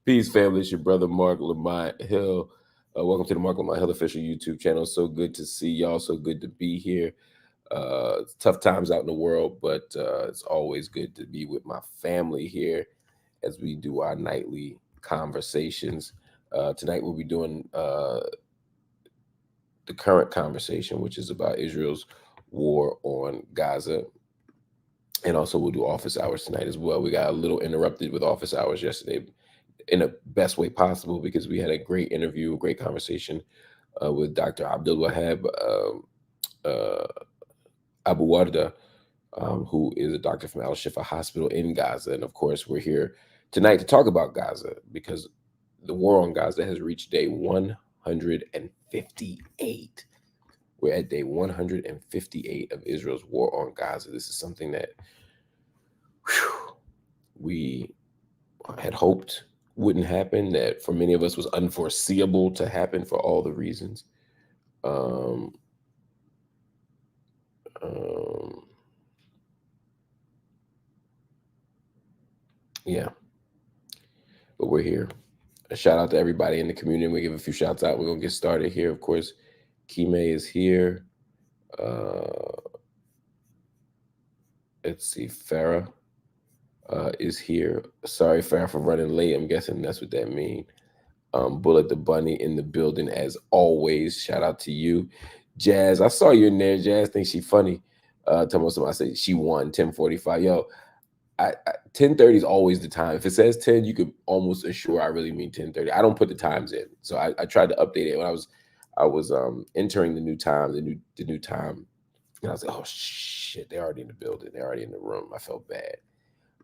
Peace, family. It's your brother Marc Lamont Hill. Welcome to the Marc Lamont Hill official YouTube channel. So good to see y'all. So good to be here. It's tough times out in the world, but it's always good to be with my family here as we do our nightly conversations. Tonight we'll be doing the current conversation, which is about Israel's war on Gaza. And also we'll do office hours tonight as well. We got a little interrupted with office hours yesterday in the best way possible because we had a great interview, a great conversation with Dr. Abdul Wahab uh, Abu Warda, who is a doctor from Al Shifa Hospital in Gaza. And of course, we're here tonight to talk about Gaza because the war on Gaza has reached day 158. We're at day 158 of Israel's war on Gaza. This is something that we had hoped wouldn't happen, that for many of us was unforeseeable to happen for all the reasons. Um, um, yeah, but we're here. A shout out to everybody in the community. We give a few shouts out. We're gonna get started here. Of course, Kime is here. Uh, let's see, Farah is here. Sorry, Farah, for running late. I'm guessing that's what that means. Bullet the Bunny in the building as always. Shout out to you, Jazz. I saw you in there. Jazz thinks she funny. Tell me something. I say she won 10:45. Yo, 10:30 is always the time. If it says 10, you could almost assure I really mean 10:30. I don't put the times in, so I tried to update it when I was entering the new time, and I was like, oh shit, they're already in the building. They're already in the room. I felt bad,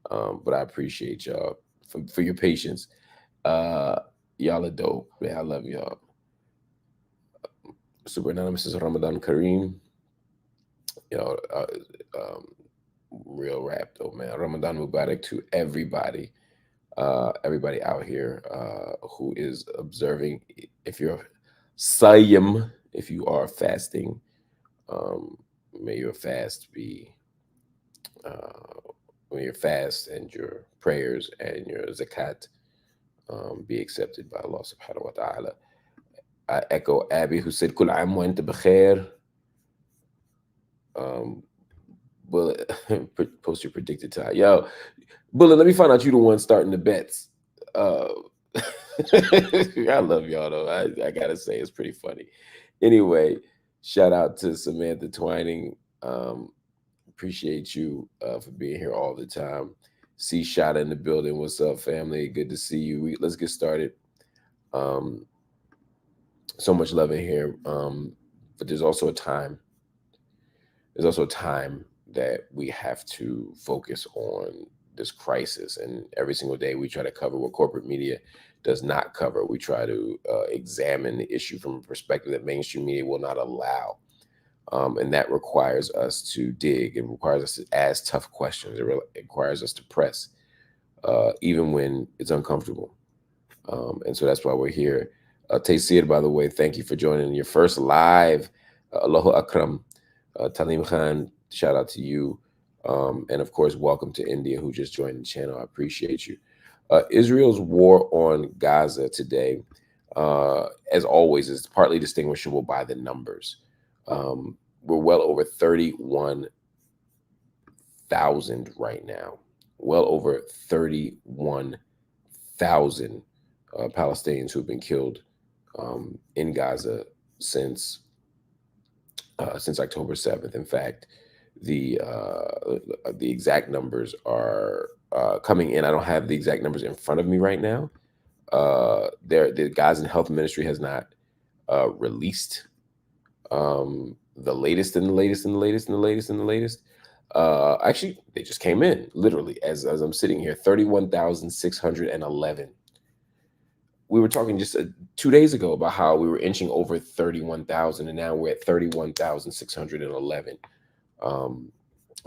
but I appreciate y'all for your patience. Uh, y'all are dope, man. I love y'all. Super Anonymous is Ramadan Kareem. You know, real rap though, man. Ramadan Mubarak to everybody out here who is observing. If you're Sayyam, if you are fasting, um, may your fast be, may your fast and your prayers and your zakat be accepted by Allah subhanahu wa ta'ala. I echo Abby who said, Kul am wa anta bikhair. Um, Bullet, post your predicted time. Yo, Bullet, let me find out you the one starting the bets. Uh, I love y'all though. I gotta say it's pretty funny. Anyway, shout out to Samantha Twining. Appreciate you for being here all the time. See Shot in the building. What's up, family? Good to see you. Let's get started. Um, so much love in here. But there's also a time. There's also a time that we have to focus on this crisis. And every single day we try to cover what corporate media does not cover. We try to examine the issue from a perspective that mainstream media will not allow. And that requires us to dig. It requires us to ask tough questions. It requires us to press, even when it's uncomfortable. And so that's why we're here. Taysir, by the way, thank you for joining your first live. Allahu Akram. Talim Khan, shout out to you. And of course, welcome to India, who just joined the channel. I appreciate you. Israel's war on Gaza today, as always, is partly distinguishable by the numbers. We're well over 31,000 right now. Well over 31,000 Palestinians who've been killed in Gaza since October 7th. In fact, the exact numbers are coming in. I don't have the exact numbers in front of me right now. The Gazan Health Ministry has not released the latest and the latest and the latest and the latest and the latest. Actually, they just came in literally as I'm sitting here. 31,611. We were talking just 2 days ago about how we were inching over 31,000, and now we're at 31,611.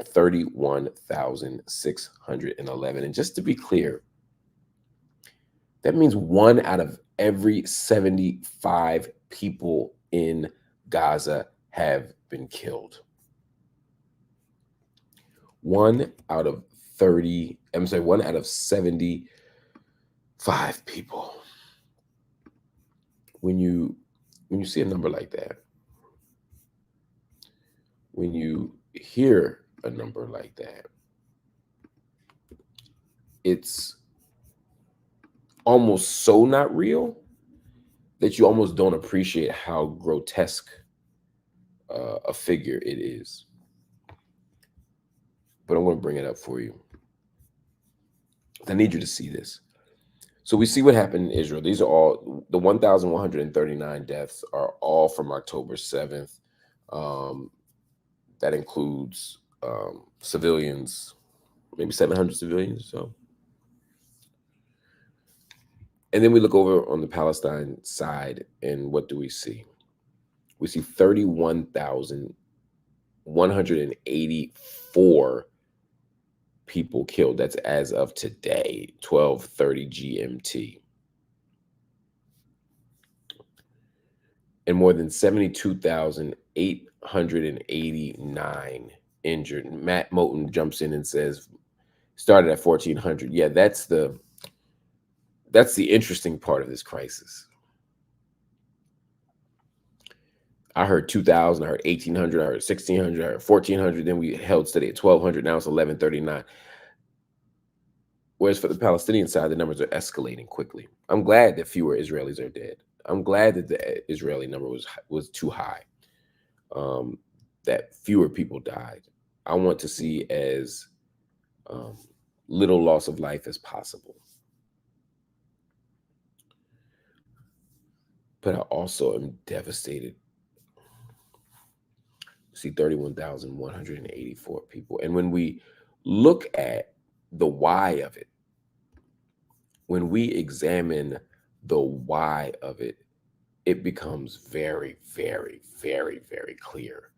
31,611. And just to be clear, that means 1 out of every 75 people in Gaza have been killed. 1 out of 30, I'm sorry, 1 out of 75 5 people. When you see a number like that, when you hear a number like that, it's almost so not real that you almost don't appreciate how grotesque a figure it is. But I'm going to bring it up for you. I need you to see this. So we see what happened in Israel. These are all the 1,139 deaths are all from October 7th. That includes civilians, maybe 700 civilians or so. And then we look over on the Palestine side, and what do we see? We see 31,184 people killed. That's as of today, 12:30 GMT. And more than 72,889 injured. Matt Moten jumps in and says, started at 1,400. Yeah, that's the interesting part of this crisis. I heard 2,000, I heard 1,800, I heard 1,600, I heard 1,400. Then we held steady at 1,200. Now it's 1,139. Whereas for the Palestinian side, the numbers are escalating quickly. I'm glad that fewer Israelis are dead. I'm glad that the Israeli number was too high, that fewer people died. I want to see as little loss of life as possible. But I also am devastated. See 31,184 people. And when we look at the why of it, when we examine the why of it, it becomes very, very, very, very clear.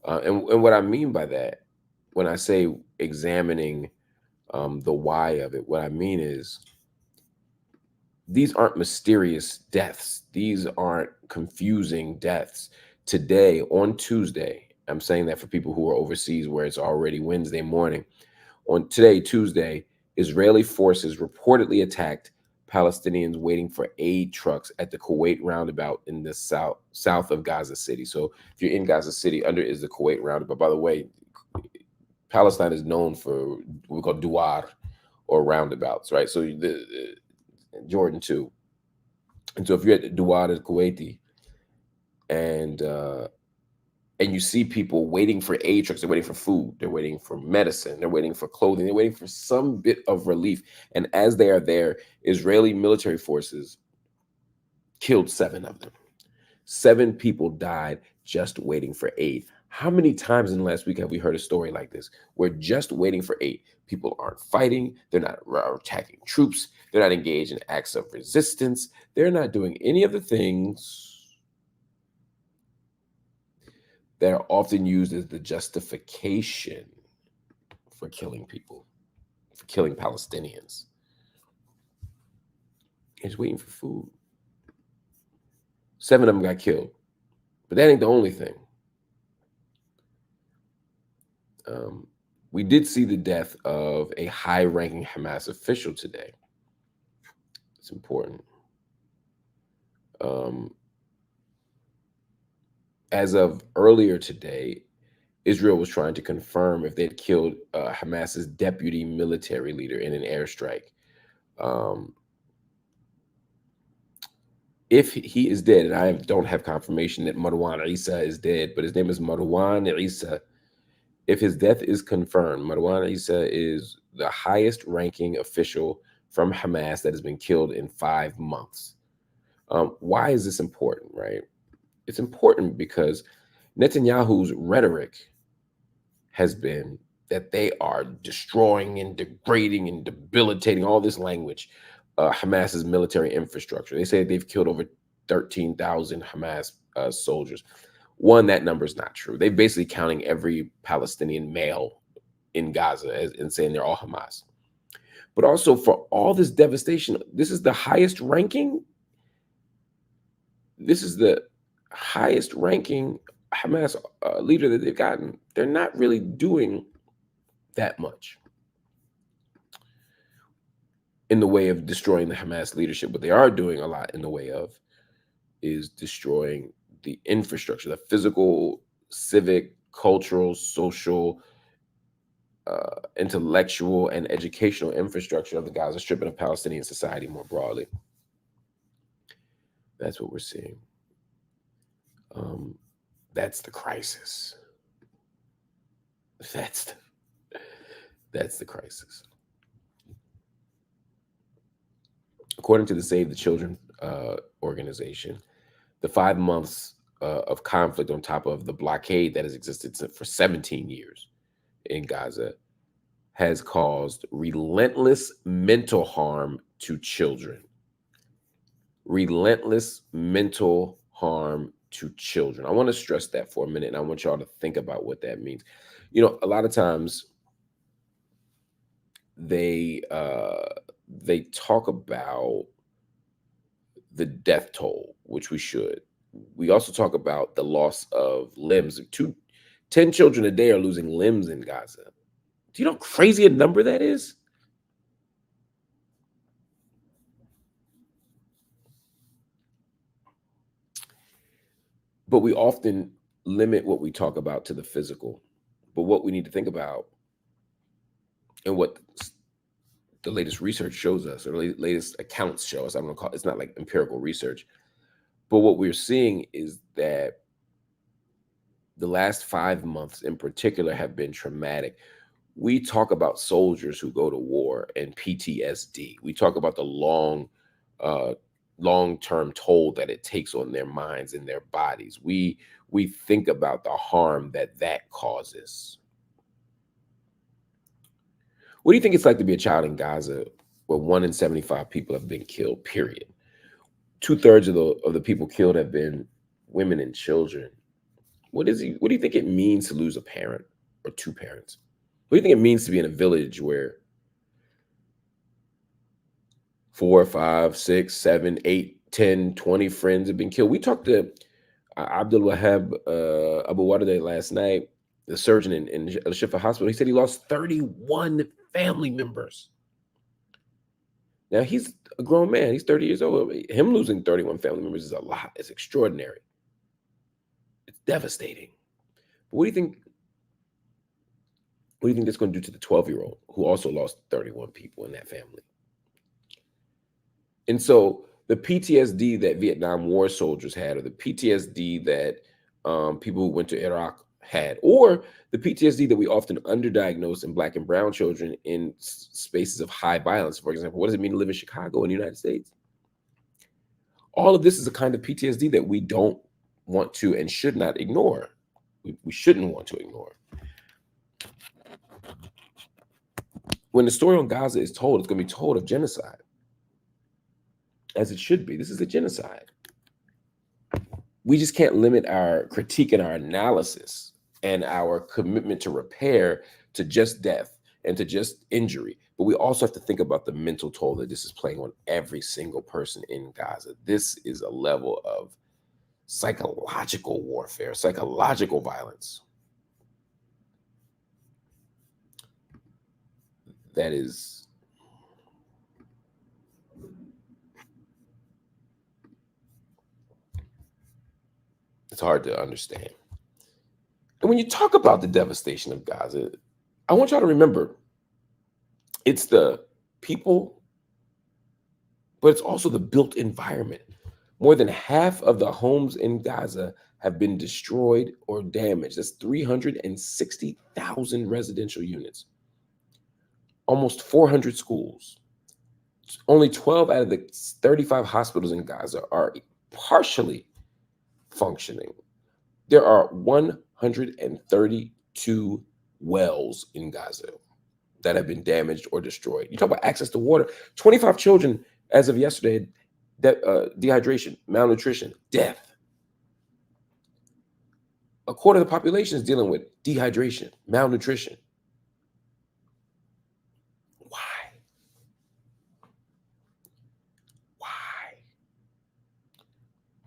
And what I mean by that, when I say examining the why of it, what I mean is these aren't mysterious deaths. These aren't confusing deaths. Today, on Tuesday, I'm saying that for people who are overseas where it's already Wednesday morning. On today, Tuesday, Israeli forces reportedly attacked Palestinians waiting for aid trucks at the Kuwait roundabout in the south of Gaza City. So if you're in Gaza City, under is the Kuwait roundabout. By the way, Palestine is known for what we call douar or roundabouts, right? So Jordan too. And so if you're at the douar al Kuwaiti and you see people waiting for aid trucks, they're waiting for food, they're waiting for medicine, they're waiting for clothing, they're waiting for some bit of relief. And as they are there, Israeli military forces killed 7 of them. 7 people died just waiting for aid. How many times in the last week have we heard a story like this? We're just waiting for aid. People aren't fighting. They're not attacking troops. They're not engaged in acts of resistance. They're not doing any of the things that are often used as the justification for killing people, for killing Palestinians. It's waiting for food. 7 of them got killed. But that ain't the only thing. We did see the death of a high-ranking Hamas official today. It's important. As of earlier today, Israel was trying to confirm if they'd killed Hamas's deputy military leader in an airstrike. If he is dead, and I don't have confirmation that Maran Isa is dead, but his name is Maran Isa. If his death is confirmed, Maran Isa is the highest ranking official from Hamas that has been killed in 5 months. Why is this important, right? It's important because Netanyahu's rhetoric has been that they are destroying and degrading and debilitating, all this language, Hamas's military infrastructure. They say they've killed over 13,000 Hamas soldiers. One, that number is not true. They're basically counting every Palestinian male in Gaza and saying they're all Hamas. But also for all this devastation, this is the highest ranking. This is the highest ranking Hamas leader that they've gotten. They're not really doing that much. in the way of destroying the Hamas leadership. What they are doing a lot in the way of is destroying the infrastructure, the physical, civic, cultural, social, intellectual, and educational infrastructure of the Gaza Strip and of Palestinian society more broadly. That's what we're seeing. That's the crisis. That's the crisis. According to the Save the Children organization, the 5 months of conflict on top of the blockade that has existed for 17 years in Gaza has caused relentless mental harm to children. Relentless mental harm to children. I want to stress that for a minute, and I want y'all to think about what that means. You know, a lot of times they talk about the death toll, which we should. We also talk about the loss of limbs. 10 children a day are losing limbs in Gaza. Do you know how crazy a number that is? But we often limit what we talk about to the physical. But what we need to think about, and what the latest research shows us, or the latest accounts show us, I'm going to call it, it's not like empirical research, but what we're seeing is that the last 5 months in particular have been traumatic. We talk about soldiers who go to war and PTSD. We talk about the long-term toll that it takes on their minds and their bodies. We think about the harm that causes. What do you think it's like to be a child in Gaza where 1 in 75 people have been killed, period? 2/3 of the people killed have been women and children. What do you think it means to lose a parent or 2 parents? What do you think it means to be in a village where 4, 5, 6, 7, 8, 10, 20 friends have been killed? We talked to Abdul Wahab Abu Wardah last night, the surgeon in Al Shifa Hospital. He said he lost 31 family members. Now, he's a grown man. He's 30 years old. Him losing 31 family members is a lot. It's extraordinary. It's devastating. But what do you think that's going to do to the 12-year-old who also lost 31 people in that family? And so the PTSD that Vietnam War soldiers had, or the PTSD that people who went to Iraq had, or the PTSD that we often underdiagnose in Black and brown children in spaces of high violence. For example, what does it mean to live in Chicago in the United States? All of this is a kind of PTSD that we don't want to and should not ignore. We shouldn't want to ignore. When the story on Gaza is told, it's going to be told of genocide, as it should be. This is a genocide. We just can't limit our critique and our analysis and our commitment to repair to just death and to just injury. But we also have to think about the mental toll that this is playing on every single person in Gaza. This is a level of psychological warfare, psychological violence. That is, it's hard to understand. And when you talk about the devastation of Gaza, I want y'all to remember it's the people, but it's also the built environment. More than half of the homes in Gaza have been destroyed or damaged. That's 360,000 residential units, almost 400 schools. Only 12 out of the 35 hospitals in Gaza are partially functioning. There are 132 wells in Gaza that have been damaged or destroyed. You talk about access to water. 25 children, as of yesterday, dehydration, malnutrition, death. A quarter of the population is dealing with dehydration, malnutrition. Why?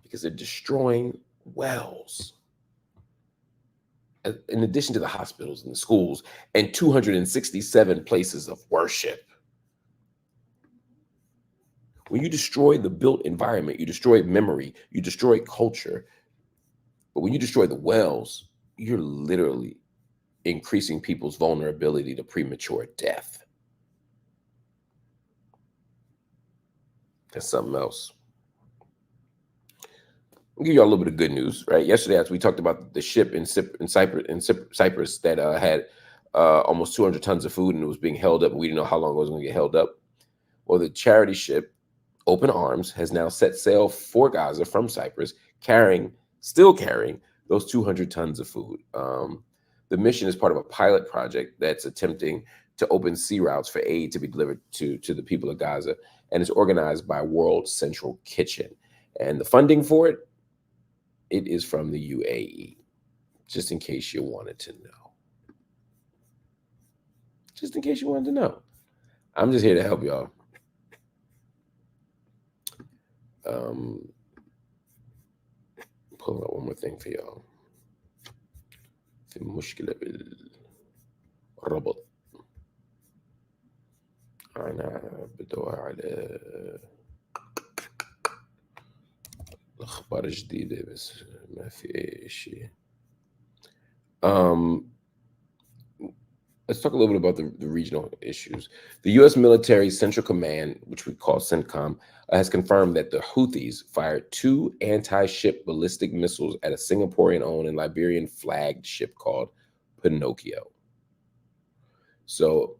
Because they're destroying wells, in addition to the hospitals and the schools, and 267 places of worship. When you destroy the built environment, you destroy memory, you destroy culture. But when you destroy the wells, you're literally increasing people's vulnerability to premature death. That's something else. I'll give you all a little bit of good news, right? Yesterday, as we talked about the ship in Cyprus that had almost 200 tons of food and it was being held up, and we didn't know how long it was going to get held up. Well, the charity ship, Open Arms, has now set sail for Gaza from Cyprus, still carrying those 200 tons of food. The mission is part of a pilot project that's attempting to open sea routes for aid to be delivered to the people of Gaza, and is organized by World Central Kitchen. And the funding for it is from the UAE, just in case you wanted to know. Just in case you wanted to know. I'm just here to help y'all. Pulling up one more thing for y'all. في مشكلة بالربط. أنا بدور على الأخبار الجديدة بس ما في أي شيء. Let's talk a little bit about the regional issues. The U.S. Military Central Command, which we call CENTCOM, has confirmed that the Houthis fired 2 anti-ship ballistic missiles at a Singaporean-owned and Liberian-flagged ship called Pinocchio. So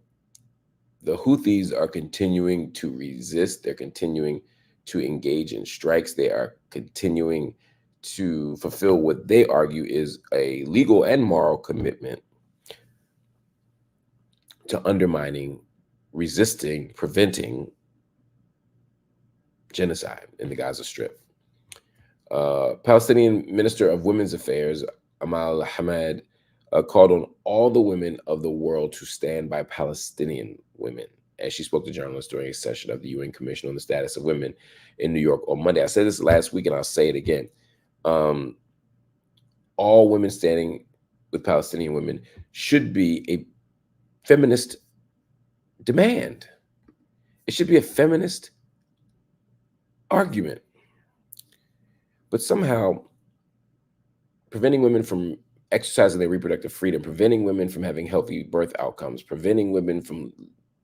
the Houthis are continuing to resist. They're continuing to engage in strikes. They are continuing to fulfill what they argue is a legal and moral commitment to undermining, resisting, preventing genocide in the Gaza Strip. Palestinian Minister of Women's Affairs, Amal Hamad, called on all the women of the world to stand by Palestinian women, as she spoke to journalists during a session of the UN Commission on the Status of Women in New York on Monday. I said this last week and I'll say it again. All women standing with Palestinian women should be a feminist demand. It should be a feminist argument. But somehow preventing women from exercising their reproductive freedom, preventing women from having healthy birth outcomes, preventing women from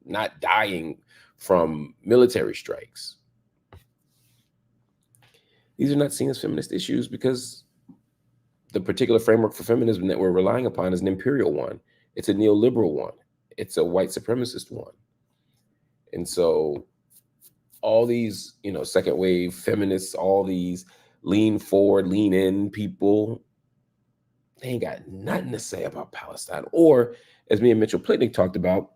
not dying from military strikes. These are not seen as feminist issues because the particular framework for feminism that we're relying upon is an imperial one. It's a neoliberal one. It's a white supremacist one. And so all these, second wave feminists, all these lean forward, lean in people, they ain't got nothing to say about Palestine. Or, as me and Mitchell Plitnick talked about,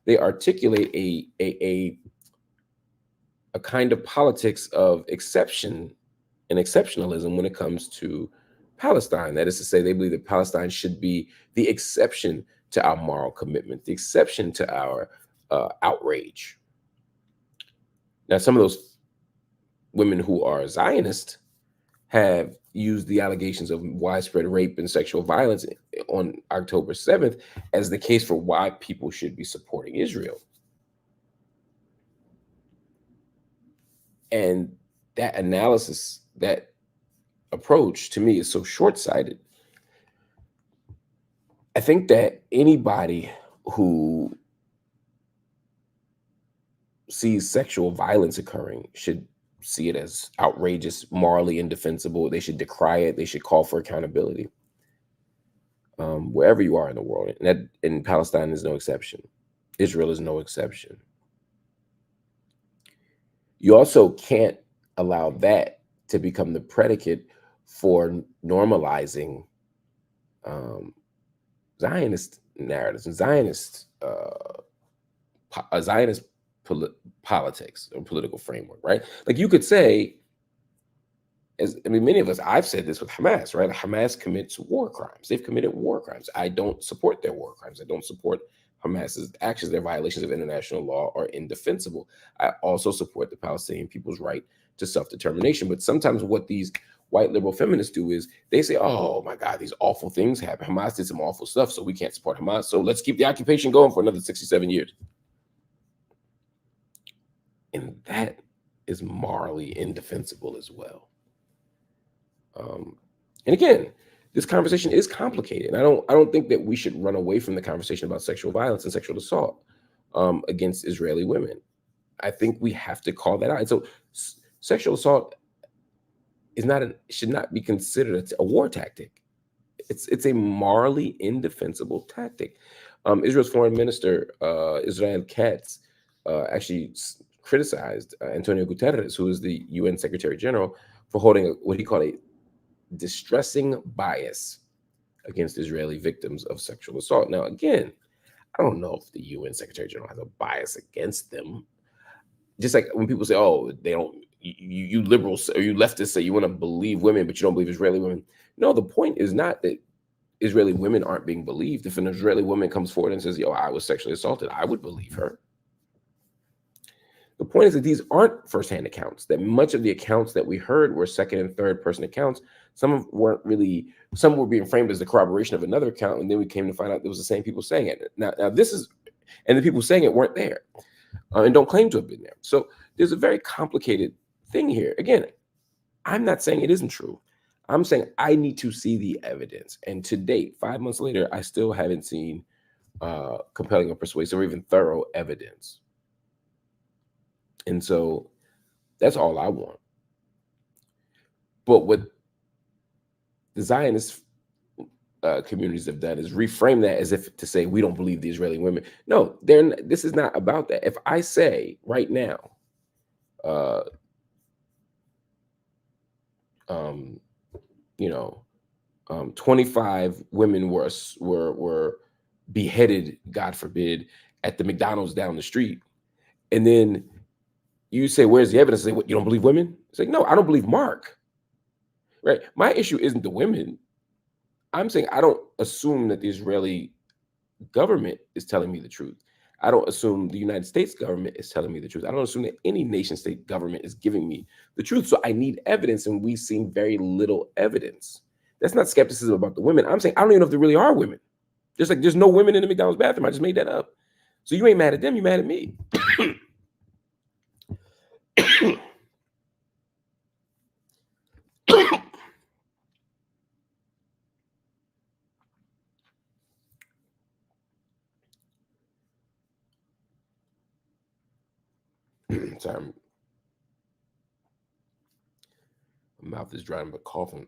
they articulate a kind of politics of exception and exceptionalism when it comes to Palestine. That is to say, they believe that Palestine should be the exception to our moral commitment, the exception to our outrage. Now, some of those women who are Zionist have used the allegations of widespread rape and sexual violence on October 7th as the case for why people should be supporting Israel. And that analysis, that approach, to me, is so short-sighted. I think that anybody who sees sexual violence occurring should see it as outrageous, morally indefensible. They should decry it. They should call for accountability. Wherever you are in the world, and Palestine is no exception. Israel is no exception. You also can't allow that to become the predicate for normalizing Zionist narratives and Zionist politics or political framework, right? Like you could say, many of us, I've said this with Hamas, right? Hamas commits war crimes. They've committed war crimes. I don't support their war crimes. I don't support Hamas's actions. Their violations of international law are indefensible. I also support the Palestinian people's right to self-determination. But sometimes what these white liberal feminists do is they say, oh my God, these awful things happen. Hamas did some awful stuff, so we can't support Hamas. So let's keep the occupation going for another 67 years. And that is morally indefensible as well. And again, this conversation is complicated. I don't think that we should run away from the conversation about sexual violence and sexual assault against Israeli women. I think we have to call that out. And so sexual assault is should not be considered a war tactic. It's a morally indefensible tactic. Israel's foreign minister, Israel Katz, actually criticized Antonio Guterres, who is the UN Secretary General, for holding what he called a distressing bias against Israeli victims of sexual assault. Now, again, I don't know if the UN Secretary General has a bias against them. Just like when people say, "Oh, they don't," you liberals or you leftists say you want to believe women, but you don't believe Israeli women. No, the point is not that Israeli women aren't being believed. If an Israeli woman comes forward and says, "Yo, I was sexually assaulted," I would believe her. The point is that these aren't firsthand accounts, that much of the accounts that we heard were second and third person accounts. Some were being framed as the corroboration of another account, and then we came to find out it was the same people saying it. Now this is, and the people saying it weren't there and don't claim to have been there. So there's a very complicated thing here. Again, I'm not saying it isn't true. I'm saying I need to see the evidence. And to date, 5 months later, I still haven't seen compelling or persuasive or even thorough evidence. And so that's all I want. But what the Zionist communities have done is reframe that as if to say we don't believe the Israeli women. No, this is not about that. If I say right now, 25 women were beheaded, God forbid, at the McDonald's down the street, and then you say, "Where's the evidence?" I say, "What? You don't believe women?" It's like, no, I don't believe Mark. Right? My issue isn't the women. I'm saying I don't assume that the Israeli government is telling me the truth. I don't assume the United States government is telling me the truth. I don't assume that any nation state government is giving me the truth. So I need evidence, and we've seen very little evidence. That's not skepticism about the women. I'm saying I don't even know if there really are women. Just like there's no women in the McDonald's bathroom. I just made that up. So you ain't mad at them, you mad at me. Sorry, my mouth is dry, but coughing.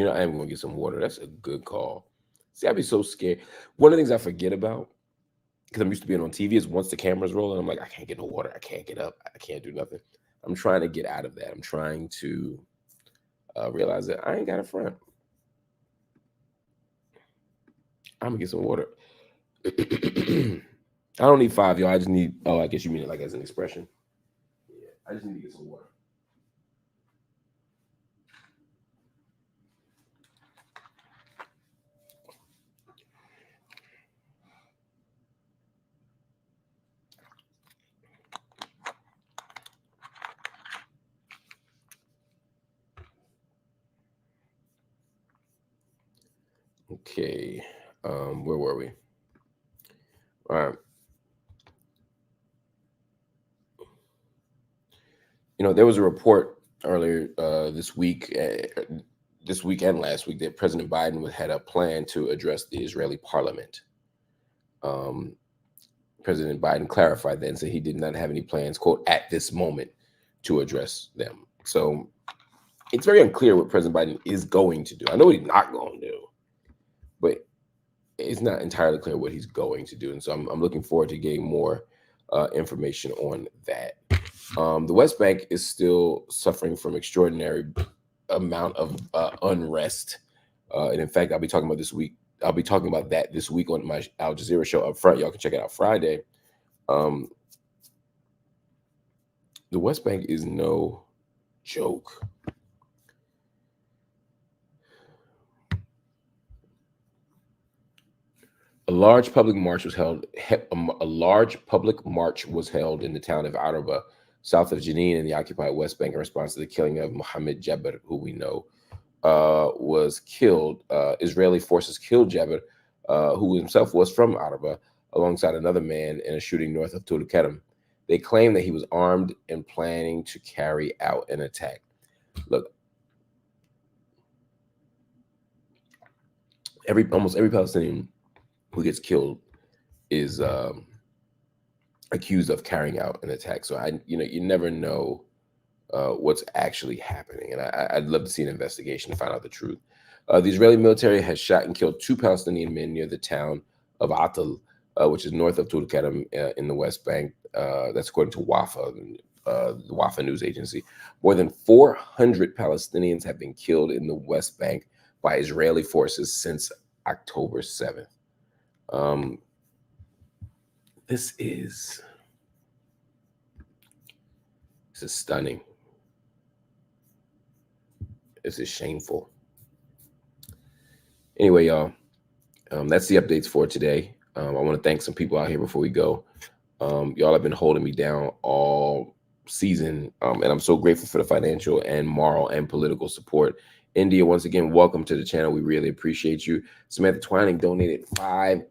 I am gonna get some water. That's a good call. See, I'd be so scared. One of the things I forget about, because I'm used to being on TV, is once the camera's rolling, I'm like, I can't get no water. I can't get up. I can't do nothing. I'm trying to get out of that. I'm trying to realize that I ain't got a front. I'm gonna get some water. I don't need 5, y'all. I just need. Oh, I guess you mean it like as an expression. Yeah, I just need to get some water. Okay, where were we? All right. There was a report earlier this week and last week, that President Biden had a plan to address the Israeli parliament. President Biden clarified that and said he did not have any plans, quote, at this moment to address them. So it's very unclear what President Biden is going to do. I know what he's not going to do, but it's not entirely clear what he's going to do. And so I'm looking forward to getting more information on that. The West Bank is still suffering from extraordinary amount of unrest. And in fact, I'll be talking about that this week on my Al Jazeera show up front. Y'all can check it out Friday. The West Bank is no joke. A large public march was held. A large public march was held in the town of Araba, south of Jenin, in the occupied West Bank, in response to the killing of Mohammed Jabir, who we know was killed. Israeli forces killed Jabir, who himself was from Araba, alongside another man in a shooting north of Tulkarem. They claim that he was armed and planning to carry out an attack. Look, almost every Palestinian who gets killed is accused of carrying out an attack. So you never know what's actually happening, and I'd love to see an investigation to find out the truth. The Israeli military has shot and killed 2 Palestinian men near the town of Atal, which is north of Tulkarem in the West Bank. That's according to Wafa, the Wafa news agency. More than 400 Palestinians have been killed in the West Bank by Israeli forces since October 7th. This is stunning. This is shameful. Anyway, y'all, that's the updates for today. I want to thank some people out here before we go. Y'all have been holding me down all season, and I'm so grateful for the financial and moral and political support. India, once again, welcome to the channel. We really appreciate you. Samantha Twining donated 5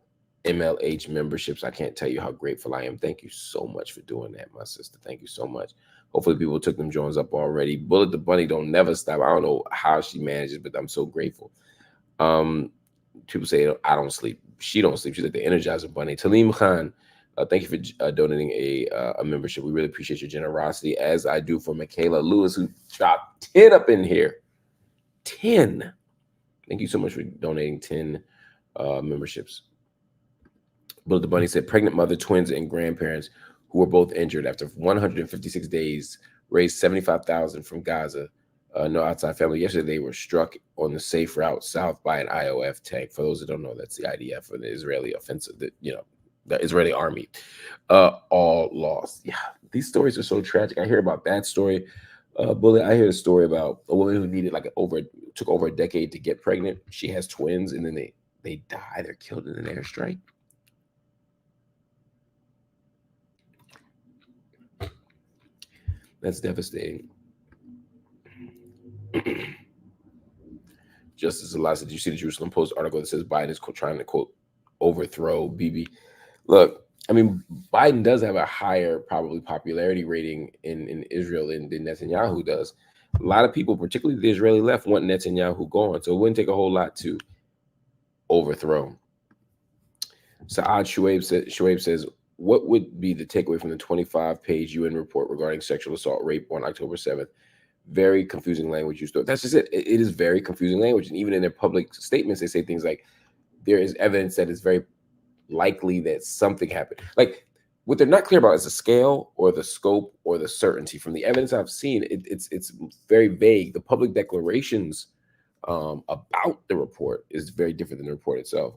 MLH memberships. I can't tell you how grateful I am. Thank you so much for doing that, my sister. Thank you so much. Hopefully people took them Jones up already. Bullet the Bunny don't never stop. I don't know how she manages, but I'm so grateful. People say I don't sleep. She don't sleep. She's like the Energizer Bunny. Talim Khan, thank you for donating a membership. We really appreciate your generosity, as I do for Michaela Lewis, who dropped 10 up in here. 10. Thank you so much for donating 10 memberships. Bullet the Bunny said, pregnant mother, twins, and grandparents who were both injured after 156 days raised $75,000 from Gaza. No outside family. Yesterday, they were struck on the safe route south by an IOF tank. For those that don't know, that's the IDF, or the Israeli offensive, the Israeli army. All lost. Yeah, these stories are so tragic. I hear about that story. Bullet, I hear a story about a woman who needed took over a decade to get pregnant. She has twins, and then they die. They're killed in an airstrike. That's devastating. Justice Elias, did you see the Jerusalem Post article that says Biden is trying to, quote, overthrow Bibi? Look, I mean, Biden does have a higher probably popularity rating in Israel than Netanyahu does. A lot of people, particularly the Israeli left, want Netanyahu gone. So it wouldn't take a whole lot to overthrow him. Saad Shoaib says, what would be the takeaway from the 25-page UN report regarding sexual assault, rape on October 7th? Very confusing language used. That's just it. It is very confusing language. And even in their public statements, they say things like, there is evidence that it's very likely that something happened. Like, what they're not clear about is the scale or the scope or the certainty. From the evidence I've seen, it's very vague. The public declarations about the report is very different than the report itself.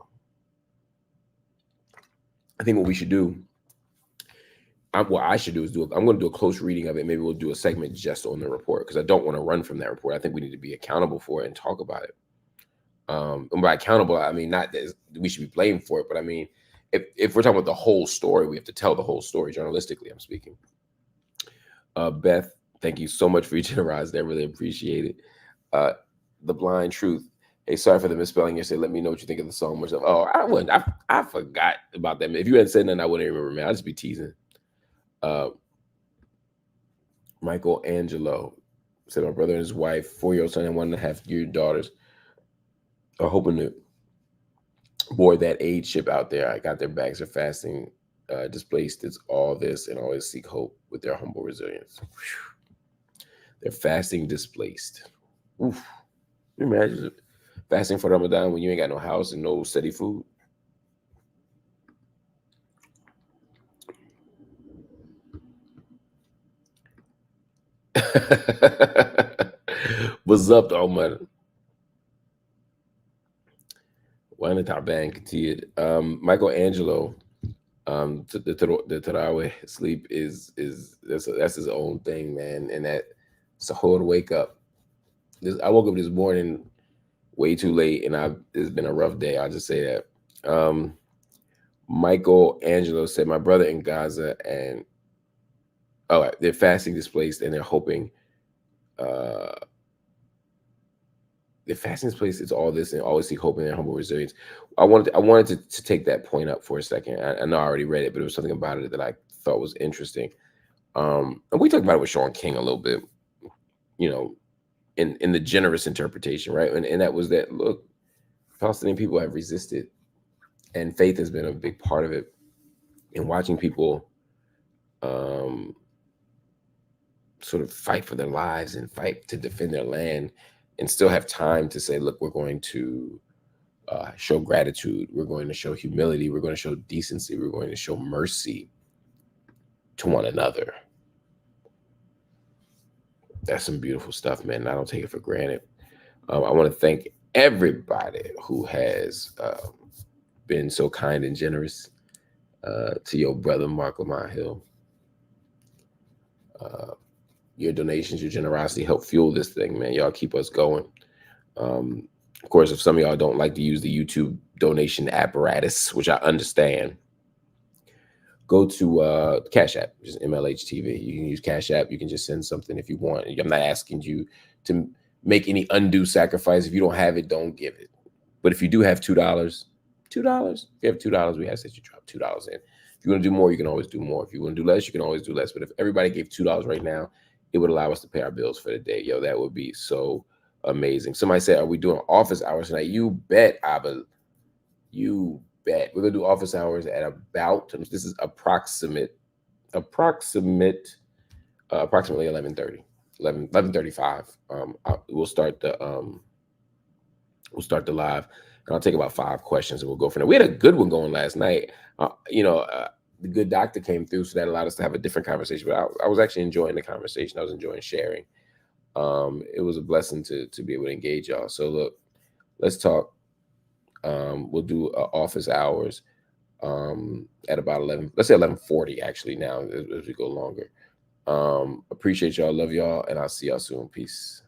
I think what we should do, what I should do is I'm going to do a close reading of it. Maybe we'll do a segment just on the report, because I don't want to run from that report. I think we need to be accountable for it and talk about it. And by accountable, I mean not that we should be blamed for it, but I mean, if we're talking about the whole story, we have to tell the whole story journalistically. I'm speaking. Beth, thank you so much for your generosity. I really appreciate it. The Blind Truth. Hey, sorry for the misspelling yesterday. Let me know what you think of the song. Oh, I wouldn't. I forgot about that. If you hadn't said nothing, I wouldn't remember, man. I'd just be teasing. Michael Angelo said, my brother and his wife, 4-year-old son and 1.5-year daughters are hoping to board that aid ship out there. I got their bags. They're fasting, displaced. It's all this, and always seek hope with their humble resilience. Whew. They're fasting, displaced. Oof. Can you imagine fasting for Ramadan when you ain't got no house and no steady food? بالظبط عمر. وانا تعبان كتير. Michael Angelo, the Tarawih sleep is that's his own thing, man. And that sahur wake up. I woke up this morning way too late, and it's been a rough day. I'll just say that. Michael Angelo said, my brother in Gaza and they're fasting displaced and they're hoping uh the fasting displaced is all this and always see hope in their humble resilience. I wanted to take that point up for a second. I know I already read it, but it was something about it that I thought was interesting. And we talked about it with Sean King a little bit, you know, in the generous interpretation, right? And that was that, look, Palestinian people have resisted, and faith has been a big part of it. And watching people sort of fight for their lives and fight to defend their land and still have time to say, look, we're going to show gratitude, we're going to show humility, we're going to show decency, we're going to show mercy to one another. That's some beautiful stuff, man. I don't take it for granted. I want to thank everybody who has been so kind and generous to your brother, Marc Lamont Hill. Your donations, your generosity help fuel this thing, man. Y'all keep us going. Of course, if some of y'all don't like to use the YouTube donation apparatus, which I understand, go to Cash App, just MLHTV. You can use Cash App. You can just send something if you want. I'm not asking you to make any undue sacrifice. If you don't have it, don't give it. But if you do have $2, $2. If you have $2, we ask that you drop $2 in. If you want to do more, you can always do more. If you want to do less, you can always do less. But if everybody gave $2 right now, it would allow us to pay our bills for the day. Yo, that would be so amazing. Somebody said, are we doing office hours tonight? You bet, Abel. You bet. We're going to do office hours at about, this is approximately 11:30, 11:35. We'll start the live, and I'll take about 5 questions and we'll go from there. We had a good one going last night. The good doctor came through, so that allowed us to have a different conversation. But I was actually enjoying the conversation. I was enjoying sharing. It was a blessing to be able to engage y'all. So look, let's talk. We'll do office hours at about 11. Let's say 11:40 actually now as we go longer. Appreciate y'all. Love y'all, and I'll see y'all soon. Peace.